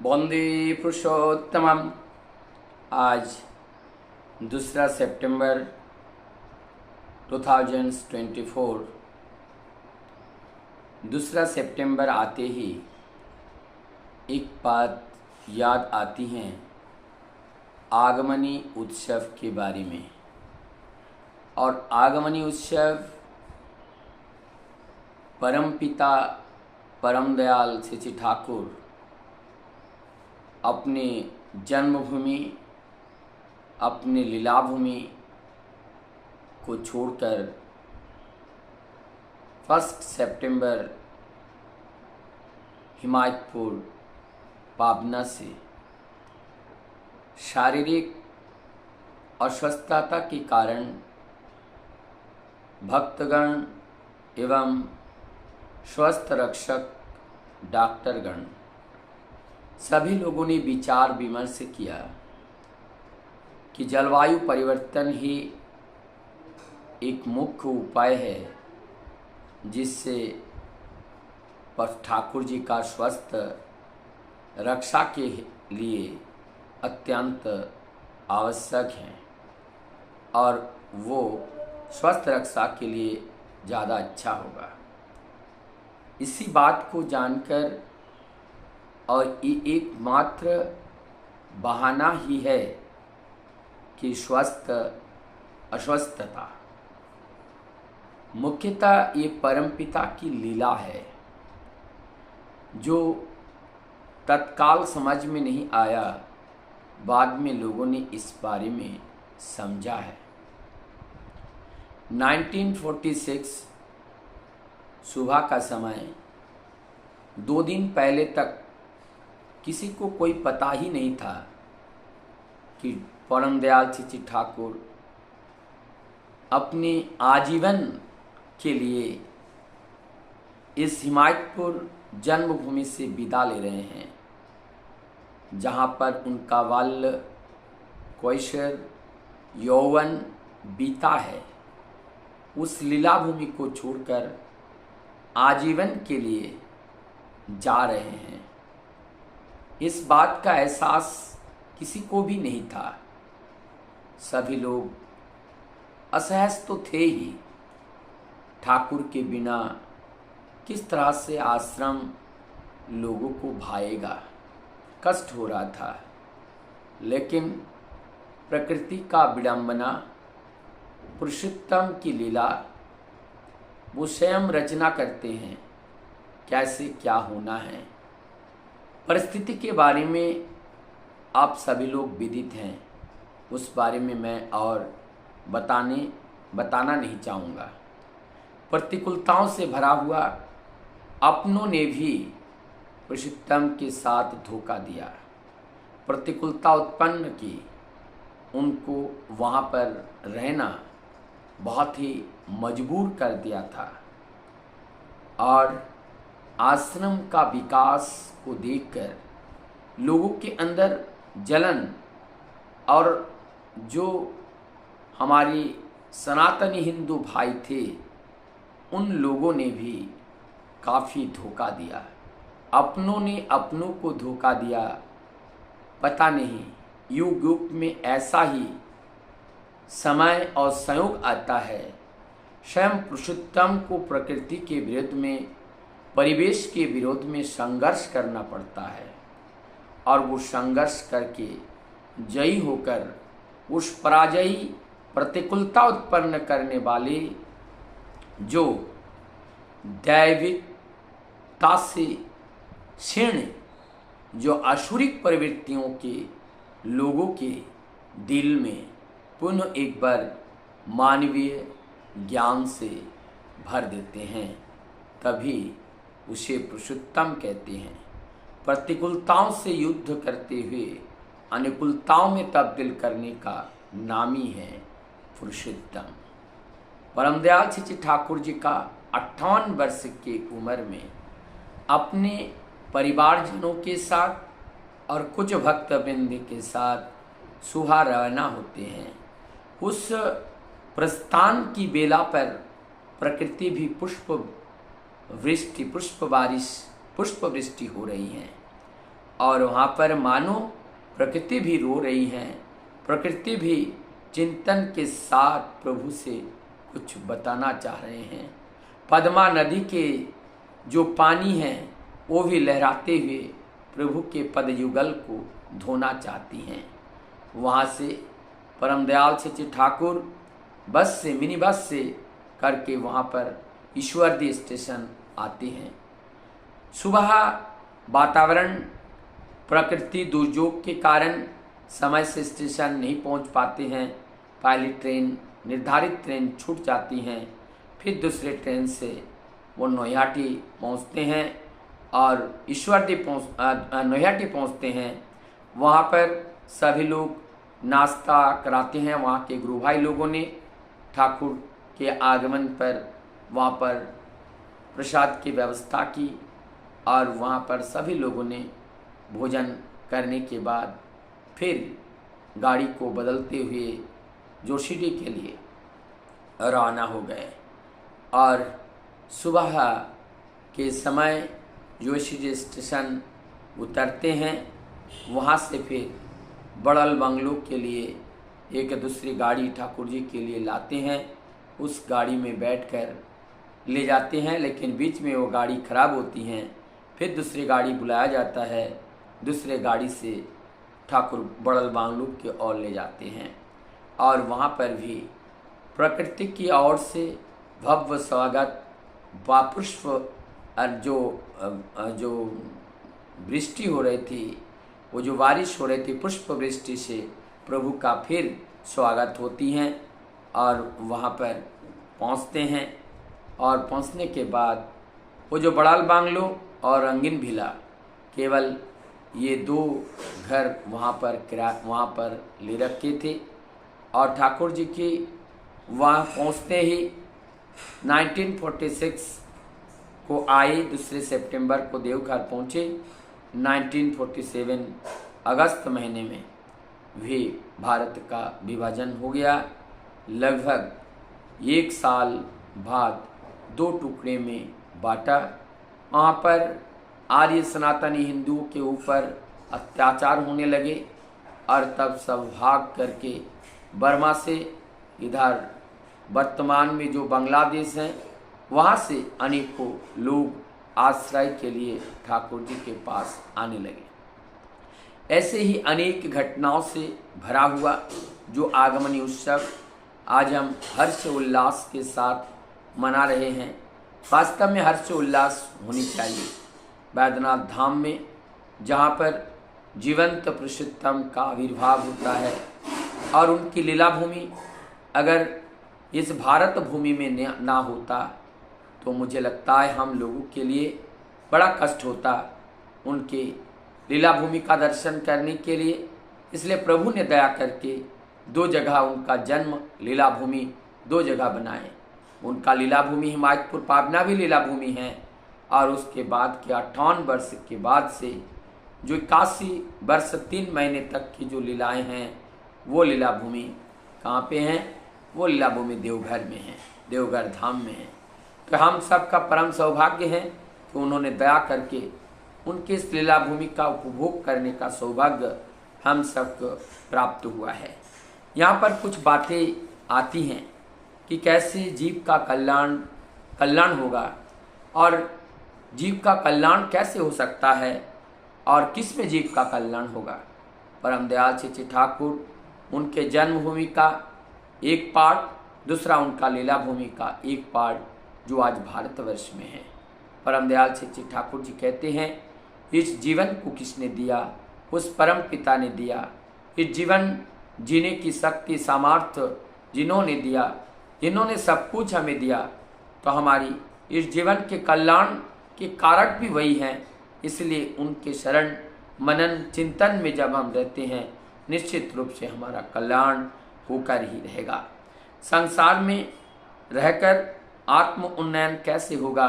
वंदे पुरुषोत्तमम। आज 2 सितंबर 2024। 2 सितंबर आते ही एक बात याद आती है आगमनी उत्सव के बारे में। और आगमनी उत्सव परमपिता परम दयाल श्री ठाकुर अपने जन्मभूमि, अपने लीलाभूमि को छोड़कर 1 सितंबर हिमायतपुर पाबना से शारीरिक अस्वस्थता के कारण भक्तगण एवं स्वास्थ्य रक्षक डॉक्टरगण सभी लोगों ने विचार विमर्श किया कि जलवायु परिवर्तन ही एक मुख्य उपाय है जिससे ठाकुर जी का स्वास्थ्य रक्षा के लिए अत्यंत आवश्यक है और वो स्वास्थ्य रक्षा के लिए ज़्यादा अच्छा होगा। इसी बात को जानकर और ये एकमात्र बहाना ही है कि अस्वस्थता मुख्यतः ये परमपिता की लीला है जो तत्काल समझ में नहीं आया, बाद में लोगों ने इस बारे में समझा है। 1946 सुबह का समय, 2 दिन पहले तक किसी को कोई पता ही नहीं था कि परम दयाल श्री ठाकुर अपने आजीवन के लिए इस हिमायतपुर जन्मभूमि से विदा ले रहे हैं, जहाँ पर उनका बाल्य कैशोर यौवन बीता है। उस लीलाभूमि को छोड़कर आजीवन के लिए जा रहे हैं। इस बात का एहसास किसी को भी नहीं था। सभी लोग असहज तो थे ही। ठाकुर के बिना किस तरह से आश्रम लोगों को भाएगा, कष्ट हो रहा था। लेकिन प्रकृति का विडंबना, पुरुषोत्तम की लीला, वो स्वयं रचना करते हैं कैसे क्या होना है। परिस्थिति के बारे में आप सभी लोग विदित हैं, उस बारे में मैं और बताना नहीं चाहूँगा। प्रतिकूलताओं से भरा हुआ अपनों ने भी पुरुषोत्तम के साथ धोखा दिया, प्रतिकूलता उत्पन्न की। उनको वहाँ पर रहना बहुत ही मजबूर कर दिया था और आश्रम का विकास को देखकर लोगों के अंदर जलन, और जो हमारी सनातनी हिंदू भाई थे उन लोगों ने भी काफ़ी धोखा दिया। अपनों ने अपनों को धोखा दिया। पता नहीं युग युग में ऐसा ही समय और संयोग आता है। स्वयं पुरुषोत्तम को प्रकृति के विरुद्ध में, परिवेश के विरोध में संघर्ष करना पड़ता है और वो संघर्ष करके जयी होकर उस पराजयी प्रतिकूलता उत्पन्न करने वाले जो दैविकता से क्षीण, जो आसुरिक प्रवृत्तियों के लोगों के दिल में पुनः एक बार मानवीय ज्ञान से भर देते हैं, तभी उसे पुरुषोत्तम कहते हैं। प्रतिकूलताओं से युद्ध करते हुए अनुकूलताओं में तब्दील करने का नाम ही है पुरुषोत्तम। परम दयाल श्री ठाकुर जी का 58 वर्ष की उम्र में अपने परिवारजनों के साथ और कुछ भक्तवृंद के साथ सुबह रवाना होते हैं। उस प्रस्थान की बेला पर प्रकृति भी पुष्प वृष्टि हो रही है और वहाँ पर मानो प्रकृति भी रो रही है, प्रकृति भी चिंतन के साथ प्रभु से कुछ बताना चाह रहे हैं। पद्मा नदी के जो पानी हैं वो भी लहराते हुए प्रभु के पद युगल को धोना चाहती हैं। वहाँ से परम दयाल से ठाकुर बस से, मिनी बस से करके वहाँ पर ईश्वरदी स्टेशन आते हैं। सुबह वातावरण प्रकृति दुर्योग के कारण समय से स्टेशन नहीं पहुँच पाते हैं। पहली ट्रेन, निर्धारित ट्रेन छूट जाती हैं, फिर दूसरे ट्रेन से वो नोयाटी पहुँचते हैं और ईश्वरदी नोयाटी पहुँचते हैं। वहाँ पर सभी लोग नाश्ता कराते हैं। वहाँ के गुरु भाई लोगों ने ठाकुर के आगमन पर वहाँ पर प्रसाद की व्यवस्था की और वहाँ पर सभी लोगों ने भोजन करने के बाद फिर गाड़ी को बदलते हुए जोशीडी के लिए रवाना हो गए। और सुबह के समय जोशीडी स्टेशन उतरते हैं। वहाँ से फिर बड़ल बंगलो के लिए एक दूसरी गाड़ी ठाकुर जी के लिए लाते हैं। उस गाड़ी में बैठकर ले जाते हैं, लेकिन बीच में वो गाड़ी खराब होती हैं। फिर दूसरी गाड़ी बुलाया जाता है, दूसरे गाड़ी से ठाकुर बड़ल बांगलू की ओर ले जाते हैं। और वहाँ पर भी प्रकृति की ओर से भव्य स्वागत, पुष्प जो वृष्टि हो रही थी, वो जो बारिश हो रही थी, पुष्प वृष्टि से प्रभु का फिर स्वागत होती हैं। और वहाँ पर पहुँचते हैं और पहुँचने के बाद वो जो बड़ाल बांगलो और रंगीन भिला, केवल ये दो घर वहाँ पर ले रखे थे। और ठाकुर जी की वहाँ पहुँचते ही 1946 को आए, 2 सितंबर को देवघर पहुँचे। 1947 अगस्त महीने में भी भारत का विभाजन हो गया। लगभग 1 साल बाद 2 टुकड़े में बांटा। वहाँ पर आर्य सनातनी हिंदुओं के ऊपर अत्याचार होने लगे और तब सब भाग करके बर्मा से इधर वर्तमान में जो बांग्लादेश हैं वहाँ से अनेकों लोग आश्रय के लिए ठाकुर जी के पास आने लगे। ऐसे ही अनेक घटनाओं से भरा हुआ जो आगमनी उत्सव आज हम हर्ष उल्लास के साथ मना रहे हैं। वास्तव में हर्ष उल्लास होनी चाहिए। बैद्यनाथ धाम में जहाँ पर जीवंत पुरुषोत्तम का आविर्भाव होता है और उनकी लीला भूमि अगर इस भारत भूमि में ना होता तो मुझे लगता है हम लोगों के लिए बड़ा कष्ट होता उनके लीला भूमि का दर्शन करने के लिए। इसलिए प्रभु ने दया करके 2 जगह उनका जन्म लीला भूमि 2 जगह बनाए। उनका लीला भूमि हिमायतपुर पाबना भी लीला भूमि है और उसके बाद के 58 वर्ष के बाद से जो 81 वर्ष 3 महीने तक की जो लीलाएं हैं वो लीला भूमि कहाँ पे हैं? वो लीला भूमि देवघर में है, देवघर धाम में है। तो हम सब का परम सौभाग्य है कि उन्होंने दया करके उनके इस लीला भूमि का उपभोग करने का सौभाग्य हम सबको प्राप्त हुआ है। यहाँ पर कुछ बातें आती हैं कि कैसे जीव का कल्याण होगा और जीव का कल्याण कैसे हो सकता है और किस में जीव का कल्याण होगा। परम दयाल श्री ठाकुर उनके जन्मभूमि का एक पार्ट, दूसरा उनका लीला भूमि का एक पार्ट जो आज भारतवर्ष में है। परम दयाल श्री ठाकुर जी कहते हैं, इस जीवन को किसने दिया? उस परम पिता ने दिया। इस जीवन जीने की शक्ति सामर्थ्य जिन्होंने दिया, जिन्होंने सब कुछ हमें दिया, तो हमारी इस जीवन के कल्याण के कारक भी वही हैं। इसलिए उनके शरण मनन चिंतन में जब हम रहते हैं निश्चित रूप से हमारा कल्याण होकर ही रहेगा। संसार में रहकर आत्म उन्नयन कैसे होगा,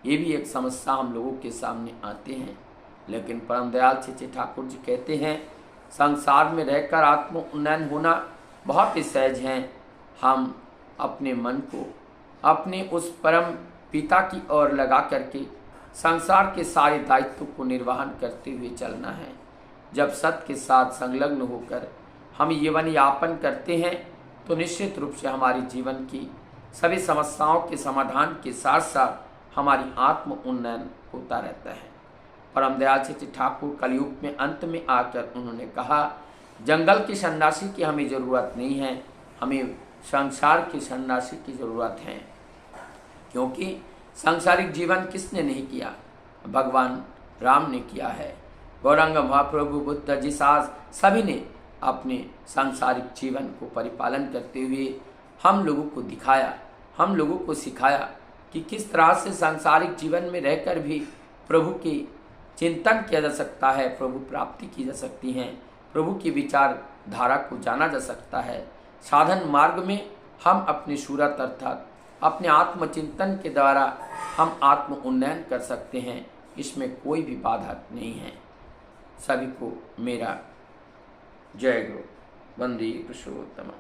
ये भी एक समस्या हम लोगों के सामने आते हैं। लेकिन परम दयाल श्री ठाकुर जी कहते हैं संसार में रहकर आत्म उन्नयन होना बहुत ही सहज है। हम अपने मन को अपने उस परम पिता की ओर लगा करके संसार के सारे दायित्व को निर्वहन करते हुए चलना है। जब सत्य के साथ संलग्न होकर हम जीवन यापन करते हैं तो निश्चित रूप से हमारी जीवन की सभी समस्याओं के समाधान के साथ साथ हमारी आत्म उन्नयन होता रहता है। परम दयाल श्री ठाकुर कलयुग में अंत में आकर उन्होंने कहा, जंगल के सन्यासी की हमें ज़रूरत नहीं है, हमें संसार के सन्यासी की ज़रूरत है। क्योंकि सांसारिक जीवन किसने नहीं किया? भगवान राम ने किया है। गौरांग महाप्रभु, बुद्ध, जिसास सभी ने अपने सांसारिक जीवन को परिपालन करते हुए हम लोगों को दिखाया, हम लोगों को सिखाया कि किस तरह से सांसारिक जीवन में रहकर भी प्रभु की चिंतन किया जा सकता है, प्रभु प्राप्ति की जा सकती हैं, प्रभु की विचार धारा को जाना जा सकता है। साधन मार्ग में हम अपनी सूरत अर्थात अपने आत्मचिंतन के द्वारा हम आत्म उन्नयन कर सकते हैं, इसमें कोई भी बाधा नहीं है। सभी को मेरा जय गुरु। वंदे पुरुषोत्तम।